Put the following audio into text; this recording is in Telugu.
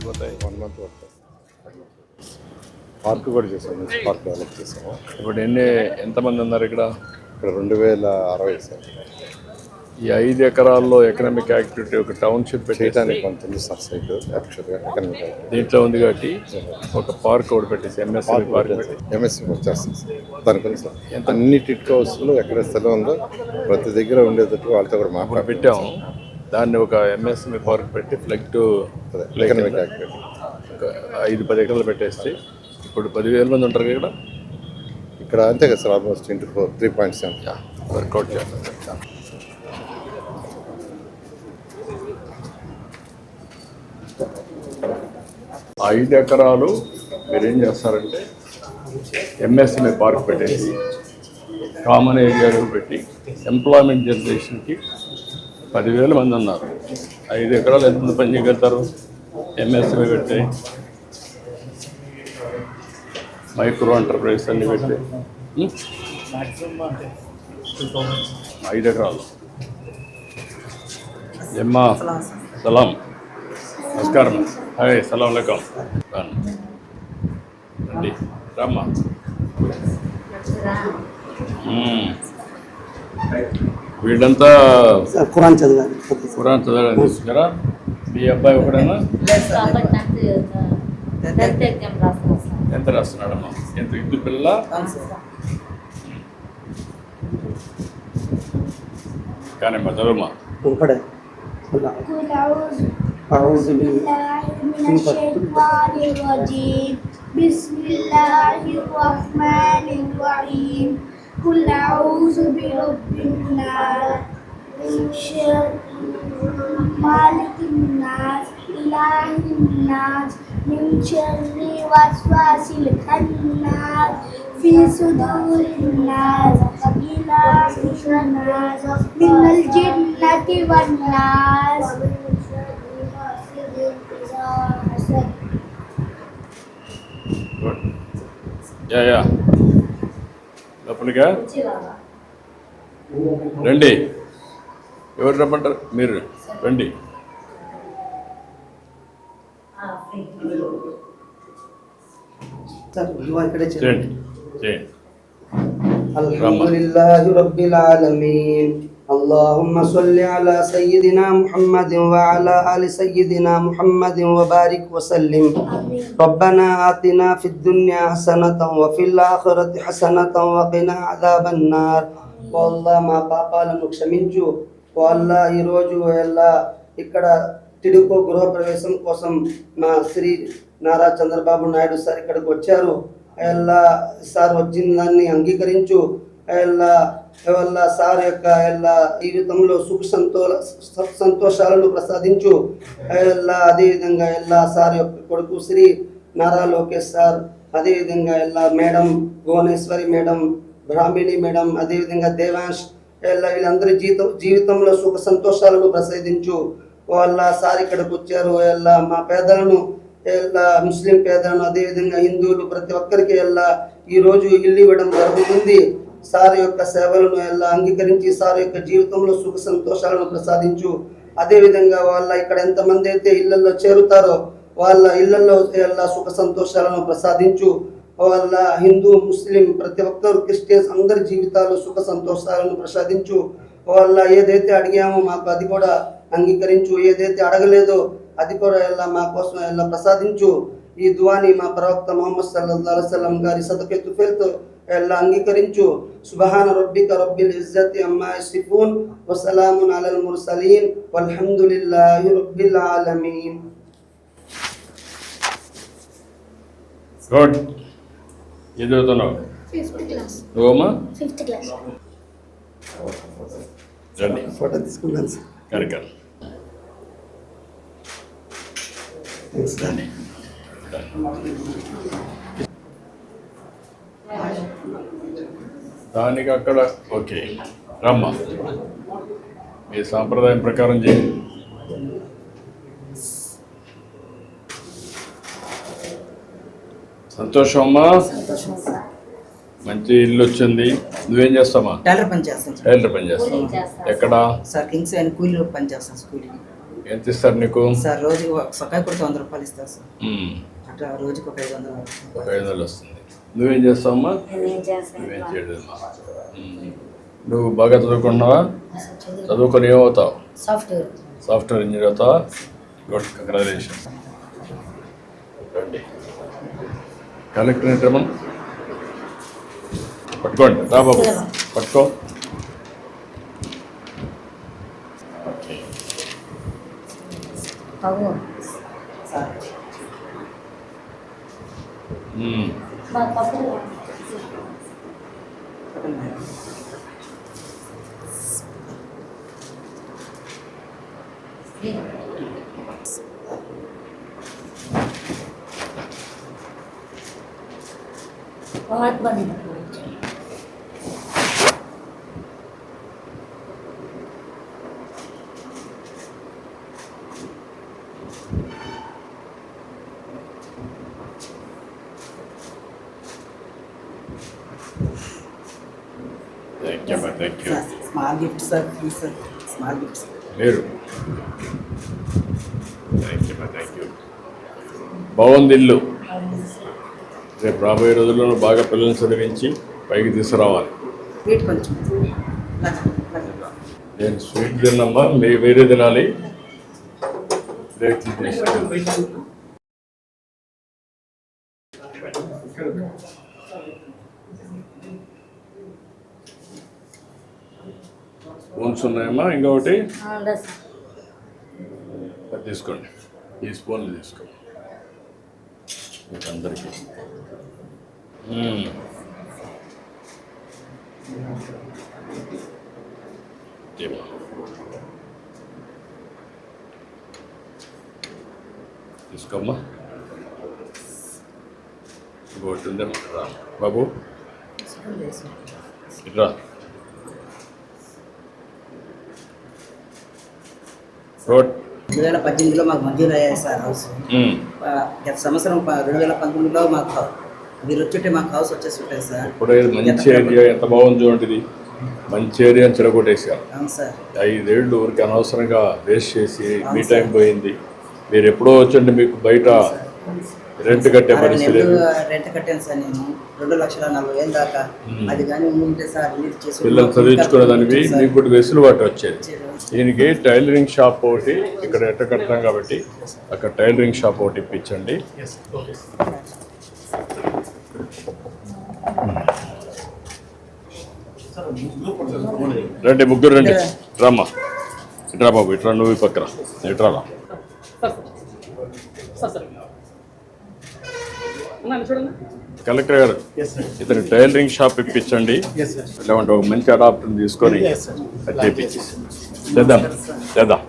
అయిపోతాయి? 1 month పడుతుంది. పార్క్ కూడా చేసాం, మంచి పార్క్ డెవలప్ చేసాము. ఇప్పుడు ఎంతమంది ఉన్నారు ఇక్కడ? ఇక్కడ 2060 సార్. ఈ 5 ఎకరాల్లో ఎకనామిక్ యాక్టివిటీ ఒక టౌన్షిప్ చేయడానికి కొంత ఉంది సార్ సైట్ యాక్చువల్గా ఎకనామిక్ దీంట్లో ఉంది కాబట్టి ఒక పార్క్ ఒకటి పెట్టేసి ఎంఎస్సీ పార్క్ పెట్టి ఎంఎస్సీ వచ్చేస్తుంది సార్. దానికని సార్ అన్ని టిట్కో హౌస్లో ఎక్కడ స్థలం ఉందో ప్రతి దగ్గర ఉండేటట్టు వాళ్ళతో కూడా మాట్లాడి పెట్టాము. దాన్ని ఒక ఎంఎస్ఎంఈ పార్క్ పెట్టి ఫ్లెక్ట్ ఎకనామిక్ యాక్టివిటీ 5-10 ఎకరాలు పెట్టేస్తే ఇప్పుడు 10,000 మంది ఉంటారు ఇక్కడ. ఇక్కడ అంతే కదా సార్, ఆల్మోస్ట్ 3.7 వర్కౌట్ చేస్తాం. 5 ఎకరాలు మీరేం చేస్తారంటే ఎంఎస్ఎంఈ పార్క్ పెట్టేసి కామన్ ఏరియాలో పెట్టి ఎంప్లాయ్మెంట్ జనరేషన్కి 10,000 మంది ఉన్నారు. 5 ఎకరాలు ఎంతమంది పని చేయగలుగుతారు? ఎంఎస్ఎంఈ పెట్టి మైక్రో ఎంటర్ప్రైజ్ అన్ని పెట్టి 5 ఎకరాలు. ఎమ్మా సలాం, నమస్కారం. హాయ్, సలాం అలైకుం. రండి, రామ్మా. వీళ్ళంతా ఖురాన్ చదివారు. తీసుకురా. మీ అబ్బాయి ఒకడైనా ఎంత రాస్తున్నాడమ్మా? ఎంత ఇద్దరు పిల్లల? కానీ మా చదువుమా. قل أعوذ برب الناس من شر مالك الناس إله الناس من شر وسواس الخناس في صدور الناس إله الناس من الجنة والناس. యా లోపలిగా రండి. ఎవరు రమ్మంటారు? మీరు రండి. చేయండి చేయండి. అల్హమ్దులిల్లాహి రబ్బిల్ ఆలమీన్. اللهم صل على سيدنا محمد وعلى آل سيدنا محمد وبارك وسلم. ربنا آتنا في الدنيا حسنة وفي الآخرة حسنة وقنا عذاب النار. والله మా పాపాలను క్షమించు. والله ఈరోజు ఎలా ఇక్కడ తిడుకో గృహప్రవేశం కోసం మా శ్రీ నారా చంద్రబాబు నాయుడు సార్ ఇక్కడికి వచ్చారు. ఎలా సార్ వచ్చిన దాన్ని అంగీకరించు. ఎలా సార్ యొక్క ఎలా జీవితంలో సుఖ సంతోషాలను ప్రసాదించు. ఎలా అదేవిధంగా ఎలా సార్ యొక్క కొడుకు శ్రీ నారా లోకేష్ సార్, అదేవిధంగా ఎలా madam Bhuvaneshwari madam, Brahmani madam, అదేవిధంగా దేవాంశ్, ఎలా వీళ్ళందరి జీవితంలో సుఖ సంతోషాలను ప్రసాదించు. వాళ్ళ సార్ ఇక్కడికి వచ్చారు. ఎలా మా పేదలను, ఎలా ముస్లిం పేదలను, అదేవిధంగా హిందువులు ప్రతి ఒక్కరికి ఎలా ఈరోజు ఇల్లు ఇవ్వడం జరుగుతుంది. సార్ యొక్క సేవలను ఎలా అంగీకరించి సార్ యొక్క జీవితంలో సుఖ సంతోషాలను ప్రసాదించు. అదేవిధంగా వాళ్ళ ఇక్కడ ఎంతమంది అయితే ఇళ్లలో చేరుతారో వాళ్ళ ఇళ్లలో ఎలా సుఖ సంతోషాలను ప్రసాదించు. వాళ్ళ హిందూ ముస్లిం ప్రతి ఒక్కరు క్రిస్టియన్స్ అందరి జీవితాల్లో సుఖ సంతోషాలను ప్రసాదించు. వాళ్ళ ఏదైతే అడిగామో మాకు అది కూడా అంగీకరించు. ఏదైతే అడగలేదో అది కూడా ఎలా మా కోసం ఎలా ప్రసాదించు. ఈ దువాని మా ప్రవక్త ముహమ్మద్ సల్లల్లాహు అలైహి వసల్లం గారి సదకే తుఫైల్తో ఎలా అంగీకరించు. సుబ్హాన రబ్బిక రబ్బిల్ ఇజ్జతి అమ్మా యసిఫూన్ వ సలామున్ అలల్ ముర్సలీన్ వల్హమ్దులిల్లాహి రబ్బిల్ ఆలమీన్. గుడ్. ఏది చదువుతున్నావు? 5th class. నువ్వమ్మా? 5th class. రండి. ఫోటో తీసుకున్నాను సార్. కరెక్ట్. రండి. దానికి అక్కడ ఓకే. రమ్మా, మీ సాంప్రదాయం ప్రకారం చేయండి. సంతోషం అమ్మా, మంచి ఇల్లు వచ్చింది. నువ్వేం చేస్తావా? టైలర్ పని చేస్తాను. టైలర్ పని చేస్తావు. ఎక్కడ? సార్ కింగ్స్ అండ్ కూలీలో పని చేస్తాను. స్కూల్కి ఎంత ఇస్తారు నీకు? సార్ రోజుకి సొక్కాయి కూడా 100 రూపాయలు ఇస్తారు సార్. మ్మ్. అట్లా రోజుకి ఒక 500. ఒక 500 వస్తుంది. నువ్వేం చేస్తావమ్మా? నేనేం చేస్తాను? నువ్వేం చేయలేదు. నువ్వు బాగా చదువుకున్నావా? చదువుకొని ఏమవుతావు? సాఫ్ట్వేర్. సాఫ్ట్వేర్ ఇంజనీర్ అవుతావా? Good, congratulation. రండి కలెక్టర్ ఏంటమ్మా? పట్టుకోండి, రా బాబు పట్టుకో. ఓకే. అవును. సార్ మా పక్కన మహాత్మా థ్యాంక్ యూ అమ్మా, thank you. Small gift sir, please sir, small gifts. లేరు. థ్యాంక్ యూ అమ్మా, థ్యాంక్ యూ. బాగుంది ఇల్లు. రేపు రాబోయే రోజుల్లో బాగా పిల్లల్ని చదివించి పైకి తీసుకురావాలి. వీటి కొంచెం నేను స్వీట్ తిన్నమ్మా, మీరు వేరే తినాలి. బ్రేక్ స్పూన్స్ ఉన్నాయమ్మా, ఇంకొకటి అది తీసుకోండి. ఈ స్పూన్లు తీసుకోండి మీకు అందరికీ. తీసుకోమ్మా. ఇంకోటి ఉందేమ్మా, రా బాబు ఇట్రా. రోడ్ 2018లో మాకు మంజూరు అయ్యాయి సార్ హౌస్. గత సంవత్సరం 2019లో మాకు మీరు వచ్చుంటే మాకు హౌస్ వచ్చేసి ఉంటుంది సార్. ఇప్పుడు మంచి ఏరియా, ఎంత బాగుంది చూడండి. మంచి ఏరియా చెడగొట్టేసారు. అవును సార్. 5 ఏళ్ళు ఊరికి అనవసరంగా వేస్ట్ చేసి మీ టైం పోయింది. మీరు ఎప్పుడో వచ్చండి, మీకు బయట రెంట్ కట్టే పరిస్థితి లేదు. రెంట్ కట్టాను సార్ నేను 2,40,000 దాకా. అది కానీ ఉంటే సార్ మీరు చేసి పిల్లలు చదివించుకునే దానికి మీకు కూడా వెసులుబాటు వచ్చేది. దీనికి టైలరింగ్ షాప్ ఒకటి ఇక్కడ ఎట్ట కట్టాం కాబట్టి అక్కడ టైలరింగ్ షాప్ ఒకటి ఇప్పించండి. రండి ముగ్గురు రండి. రామ్మా ఇట్రా బాబు, ఇట్రా. నువ్వు ఈ పక్కన ఇట్రాలా. కలెక్టర్ గారు, ఇతను టైలరింగ్ షాప్ ఇప్పించండి. లేవంటే ఒక మంచి అడాప్టర్ తీసుకొని అది చేపించి చేద్దాం.